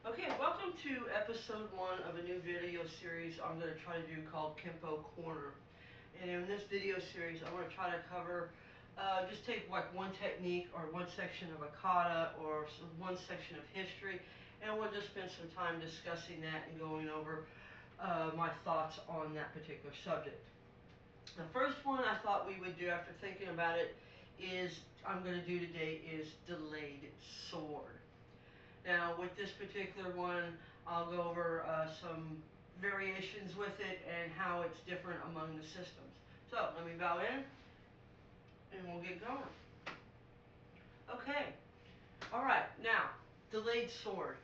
Okay, welcome to episode 1 of a new video series I'm going to try to do called Kenpo Corner. And in this video series, I want to try to cover, just take like one technique or one section of a kata or one section of history, and we'll just spend some time discussing that and going over my thoughts on that particular subject. The first one I thought we would do after thinking about it I'm going to do today is delayed sword. Now, with this particular one, I'll go over some variations with it and how it's different among the systems. So, let me bow in, and we'll get going. Okay. Alright, now, delayed sword.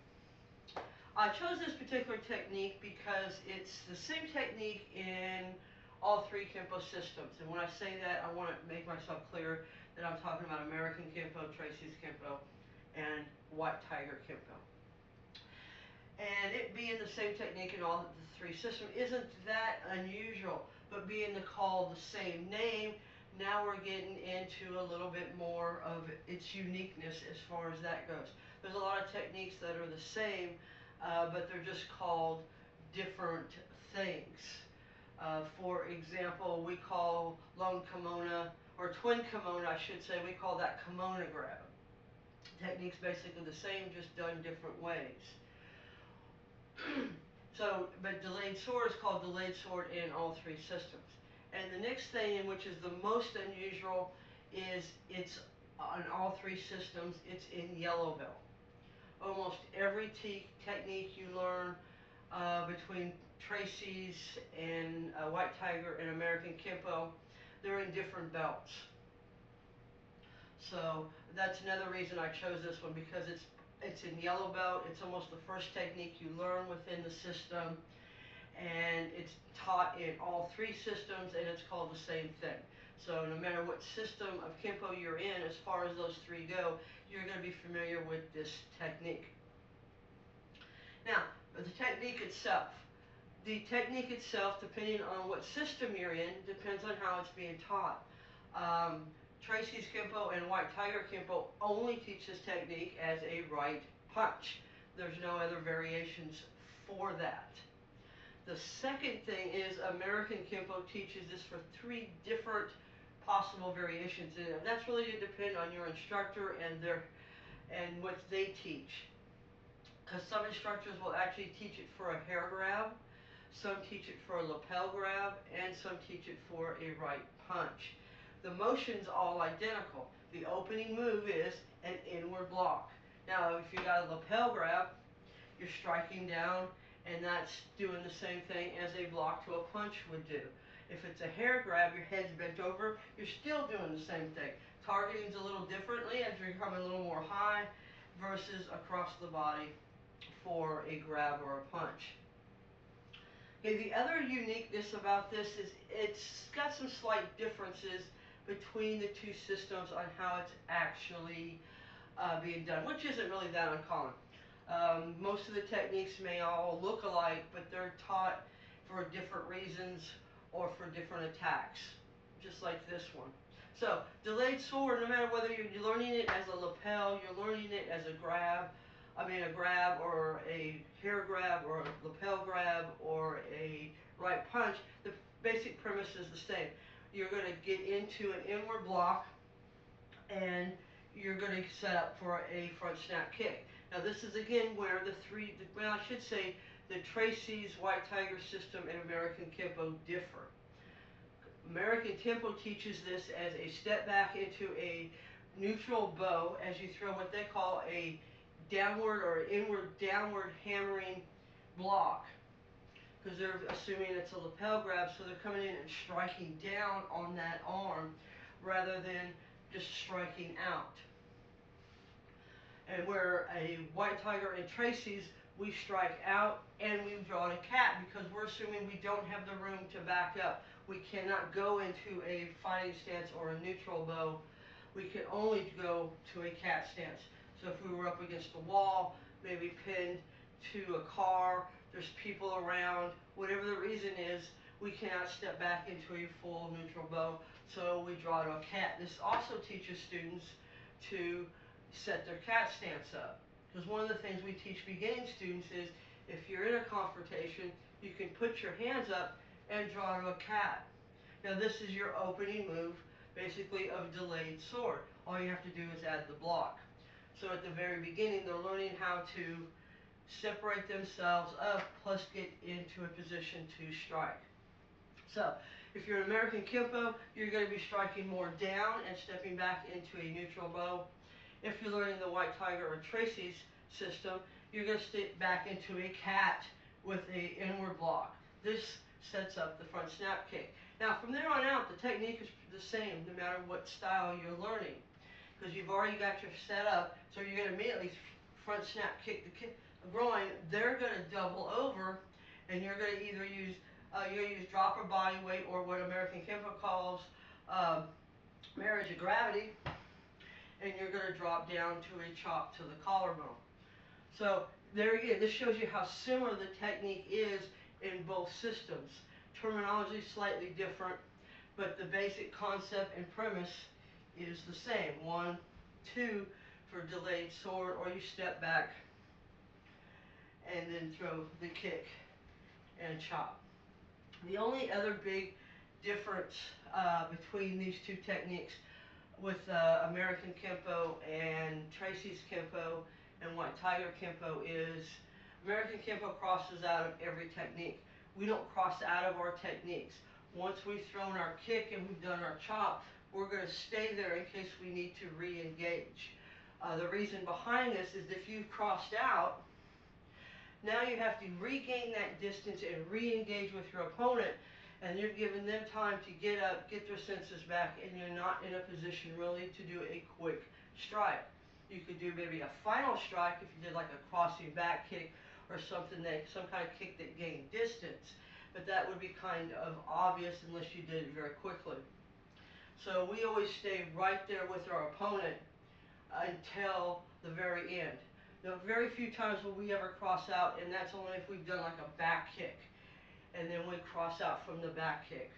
I chose this particular technique because it's the same technique in all three Kenpo systems. And when I say that, I want to make myself clear that I'm talking about American Kenpo, Tracy's Kenpo, and White Tiger Kenpo. And it being the same technique in all the three systems isn't that unusual, but being called the same name, now we're getting into a little bit more of its uniqueness as far as that goes. There's a lot of techniques that are the same, but they're just called different things. For example, we call lone kimono, or twin kimono I should say, we call that kimono grab. Technique's basically the same, just done different ways. But delayed sword is called delayed sword in all three systems. And the next thing, which is the most unusual, is it's on all three systems, it's in yellow belt. Almost every technique you learn between Tracy's and White Tiger and American Kenpo, they're in different belts. So that's another reason I chose this one, because it's in yellow belt. It's almost the first technique you learn within the system, and it's taught in all three systems, and it's called the same thing. So no matter what system of Kenpo you're in, as far as those three go, you're going to be familiar with this technique. Now, the technique itself. The technique itself, depending on what system you're in, depends on how it's being taught. Tracy's Kenpo and White Tiger Kenpo only teach this technique as a right punch. There's no other variations for that. The second thing is American Kenpo teaches this for 3 different possible variations, and that's really to depend on your instructor and what they teach. Because some instructors will actually teach it for a hair grab, some teach it for a lapel grab, and some teach it for a right punch. The motion's all identical. The opening move is an inward block. Now, if you got a lapel grab, you're striking down, and that's doing the same thing as a block to a punch would do. If it's a hair grab, your head's bent over, you're still doing the same thing. Targeting's a little differently as you're coming a little more high versus across the body for a grab or a punch. Okay, the other uniqueness about this is it's got some slight differences between the two systems on how it's actually being done, which isn't really that uncommon. Most of the techniques may all look alike, but they're taught for different reasons or for different attacks, just like this one. So, delayed sword, no matter whether you're learning it as a lapel, you're learning it as a grab or a hair grab or a lapel grab or a right punch, the basic premise is the same. You're going to get into an inward block, and you're going to set up for a front snap kick. Now this is again where I should say the Tracy's White Tiger system and American Kenpo differ. American Kenpo teaches this as a step back into a neutral bow as you throw what they call a downward or inward downward hammering block, because they're assuming it's a lapel grab, so they're coming in and striking down on that arm rather than just striking out. And where a White Tiger and Tracy's, we strike out and we draw a cat, because we're assuming we don't have the room to back up. We cannot go into a fighting stance or a neutral bow. We can only go to a cat stance. So if we were up against a wall, maybe pinned to a car, there's people around, whatever the reason is, we cannot step back into a full neutral bow, so we draw to a cat. This also teaches students to set their cat stance up. Because one of the things we teach beginning students is if you're in a confrontation, you can put your hands up and draw to a cat. Now this is your opening move, basically, of delayed sword. All you have to do is add the block. So at the very beginning, they're learning how to separate themselves up, plus get into a position to strike. So if you're an American Kenpo, you're going to be striking more down and stepping back into a neutral bow. If you're learning the White Tiger or Tracy's system, you're going to step back into a cat with a inward block. This sets up the front snap kick. Now from there on out, the technique is the same no matter what style you're learning, because you've already got your setup, so you're going to immediately front snap kick the groin. They're going to double over, and you're going to either use dropper body weight, or what American Kenpo calls marriage of gravity, and you're going to drop down to a chop to the collarbone. So there again, this shows you how similar the technique is in both systems. Terminology is slightly different, but the basic concept and premise is the same. 1, 2 for delayed sword, or you step back and then throw the kick and chop. The only other big difference between these two techniques with American Kenpo and Tracy's Kenpo and White Tiger Kenpo is American Kenpo crosses out of every technique. We don't cross out of our techniques. Once we've thrown our kick and we've done our chop, we're going to stay there in case we need to re-engage. The reason behind this is if you've crossed out, now you have to regain that distance and re-engage with your opponent, and you've given them time to get up, get their senses back, and you're not in a position really to do a quick strike. You could do maybe a final strike if you did like a crossing back kick or something some kind of kick that gained distance, but that would be kind of obvious unless you did it very quickly. So we always stay right there with our opponent until the very end. Now, very few times will we ever cross out, and that's only if we've done like a back kick, and then we cross out from the back kick.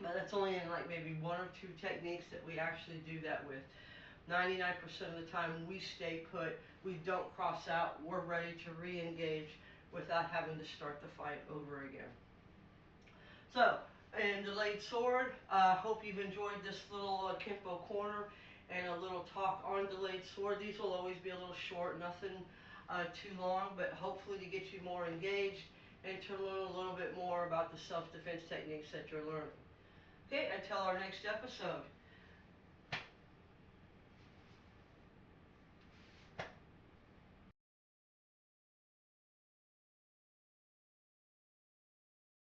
But that's only in like maybe 1 or 2 techniques that we actually do that with. 99% of the time we stay put, we don't cross out, we're ready to re-engage without having to start the fight over again. So, in delayed sword, hope you've enjoyed this little Kenpo corner and a little talk on delayed sword. These will always be a little short, nothing too long, but hopefully to get you more engaged and to learn a little bit more about the self-defense techniques that you're learning. Okay, until our next episode.